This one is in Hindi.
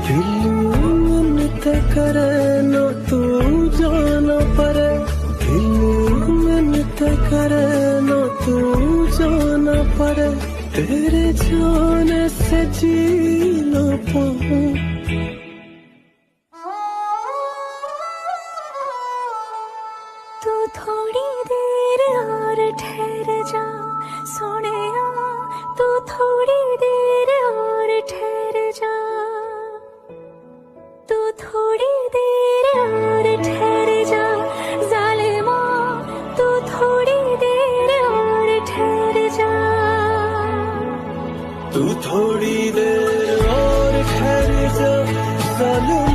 दिल ते करे ना तू जाना पड़े, दिल ते करे ना तू जाना पड़े, तेरे जाने से जी ना पाऊं। तू थोड़ी देर और ठहर जा सोनिया, तू थोड़ी देर और ठहर जा, तू थोड़ी देर और ठहर जा जालिमा, तू थोड़ी देर और ठहर जा, तू थोड़ी देर और ठहर जा जालिमा।